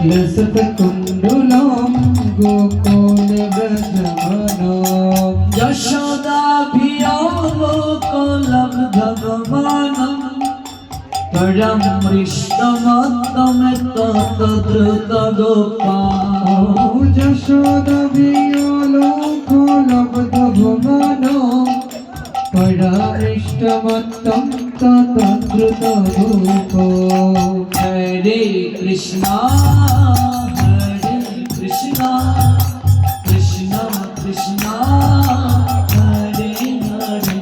लसत कुंडलम गोकुल व्रजवनम यशोदाभियालोकलब्धगमनम् परं हृष्टमत्तमेतद्रुतगोपाल यशोदाभियालोकलब्धगमनम परमिष्टमत्तं ततद्रुतगोपो हरे कृष्णा कृष्णा कृष्णा हरे हरे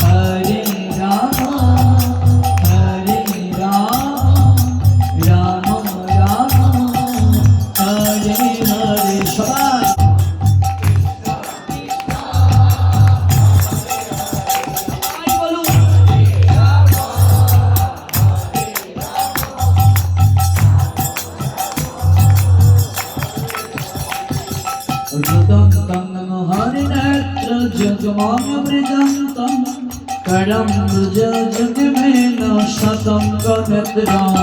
हरे राम राम राम हरे हरे सबाई जगमामृजन्तं करं जगमेन शतं गणत्रम्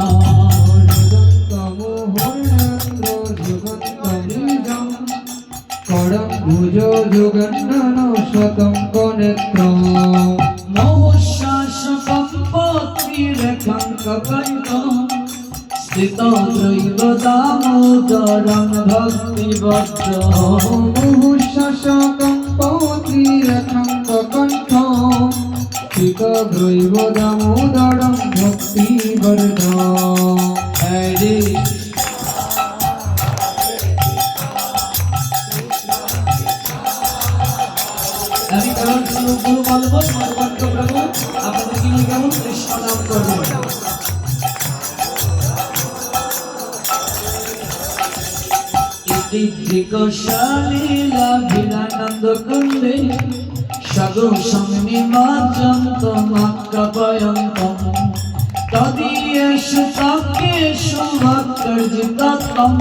करं भुजगन्नन शतं गणत्रम् मोहशासकं पत्रिरेखाङ्ककण्ठं स्थितो दैवदामोदरं भक्तिवद्रं मोहशासकं पत्रिरेखाङ्ककण्ठं स्थितो दैवदामोदरं भक्तिवर्धनम् हरे আমি কেমন গুরু বলবো সর্বন্ত প্রভু আপনাদেরকে নিয়ে কেমন কৃষ্ণ নাম করবেন দিগ্গশালীলাভিলানন্দ কুন্দে সগো সংনিমাজ্জন্ত মাক্কাপয়ন্তম তদীয়েষু তাক্যেষু ভক্তর্জিতত্বম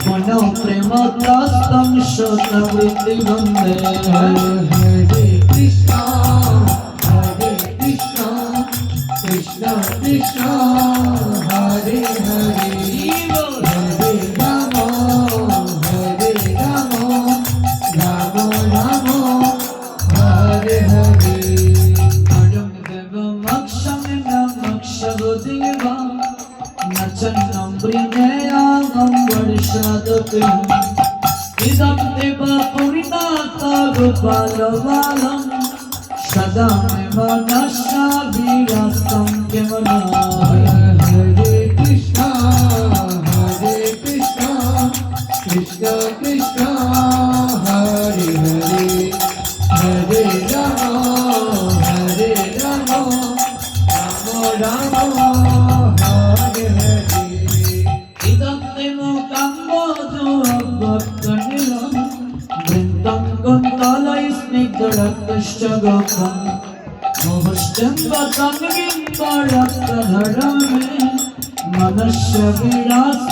মনো প্রেমতস্তম শতবৃত্তি বন্দে हरे कृष्णा कृष्ण कृष्ण हरे हरे हरे राम राम राम हरे हरे परम देवमक्षं नमक्षवदेवा नचन्नं प्रिययागं वर्षादपिम् इदं देव पुरिताता गोपालबालं सदा मे मनसा विरास्तं केवलं हरे कृष्ण कृष्ण कृष्ण हरे हरे हरे राम राम हरे हरे इदं देव काम्बोजो भक्तनिलं वृन्दं कुन्तलैस्निग्धरक्तश्च गोपम् मोहश्चन्द्रतन्वीं परक्तधरमे मनस्य विरास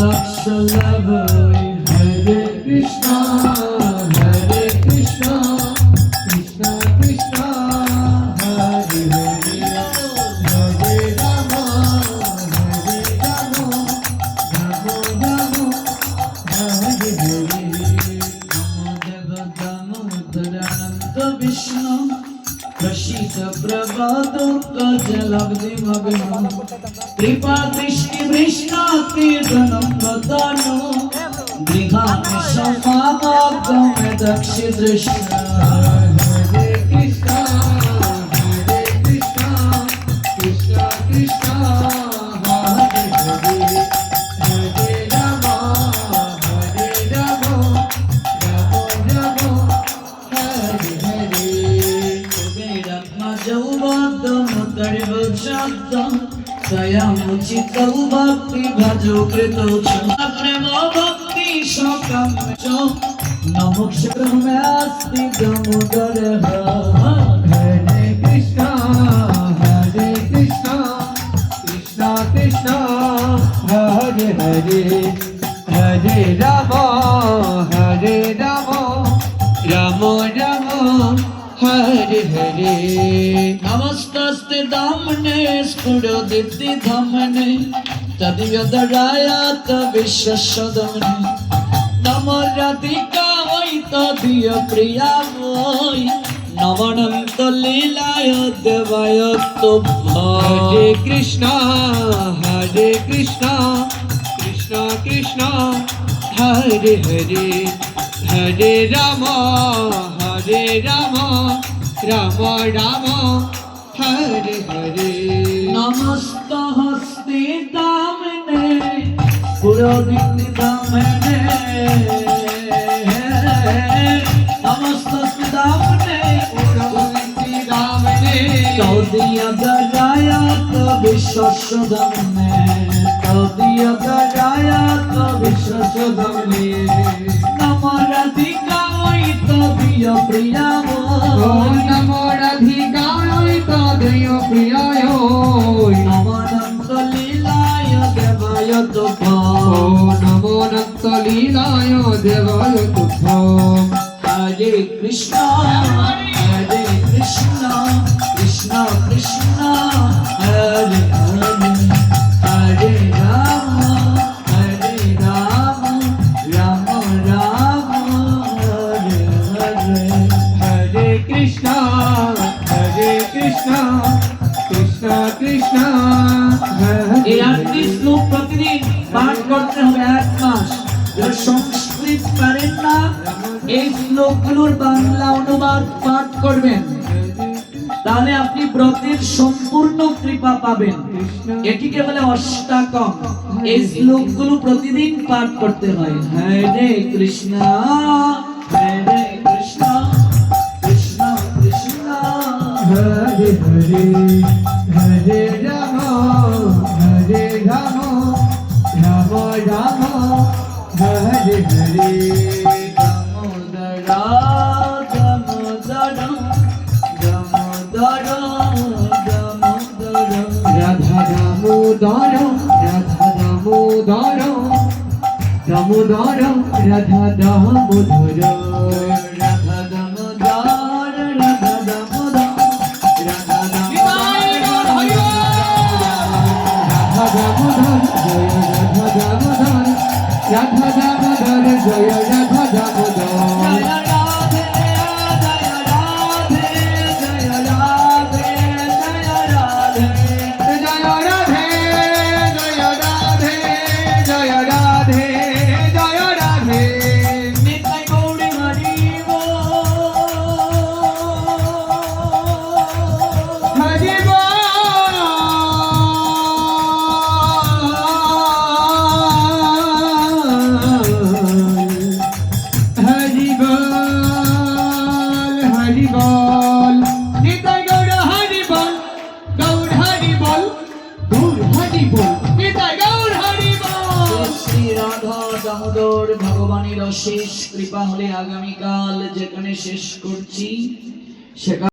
लक्षलभै हरे कृष्ण कृष्ण कृष्ण हरे हरे हरे राम राम हरे हरे दामोदरानन्द विष्णु प्रसीद प्रभातो कजलब्धिमग्नं कृपा दृष्टि वृष्णातीर्धनं वदानो गृहाणि समागमे दक्षिदृष्ण हरे कृष्ण कृष्ण कृष्ण हरे हरे हरे राम राम हरे हरे दयामुचितौ भक्ति भजो कृतौ च प्रेम भक्ति शोकं च नमोक्षरमस्ति दामोदरः हरे कृष्ण कृष्ण कृष्ण हरे हरे हरे राम राम हरे हरे नमस्तस्ते दामने स्फुरदिति धमने তদিয়দরায়াত বিশ্বসদমনি নম রাধিকা ওই তদিয় প্রিয়া ওই নমনন্ত লীলায় দেবায় হরে কৃষ্ণ কৃষ্ণ কৃষ্ণ হরে হরে হরে রাম রাম রাম হরে হরে নমস্ত হস্তে দামনে পুরোদিন দামনে নমস্ত হস্তে দামনে চৌদিয়া দরায়াত বিশ্বসদমনে চৌদিয়া দরায়াত বিশ্বসদমনে নম রাধিকা ওই তদিয় প্রিয়া নমো রাধিকায় তদয় প্রিয়ায় নমনন্ত লীলায় দেবায় তুভ্যং নমো অনন্ত লীলায় দেবায় তুভ্যং হরে কৃষ্ণ কৃষ্ণ কৃষ্ণ হরে হরে হরে রাম রাম রাম হরে হরে হরে কৃষ্ণ কৃষ্ণ কৃষ্ণ এই হরে 8টি শ্লোক প্রতিদিন পাঠ করতে হবে 1 মাস। যারা সংস্কৃত পারেন না এই শ্লোকগুলোর বাংলা অনুবাদ পাঠ করবেন, তাহলে আপনি ব্রতের সম্পূর্ণ কৃপা পাবেন। এটিকে বলে অষ্টাকম। এই শ্লোকগুলো প্রতিদিন পাঠ করতে হয়। হরে কৃষ্ণ কৃষ্ণ কৃষ্ণ হরে হরে হরে রাম রাম রাম হরে হরে রাধা দামোদর দামোদর রাধা দামোদর রাধা দামোদর জয় রাধা দামোদর দামোদর ভগবানের অশেষ কৃপা হলে আগামীকাল যেখানে শেষ করছি সেখানে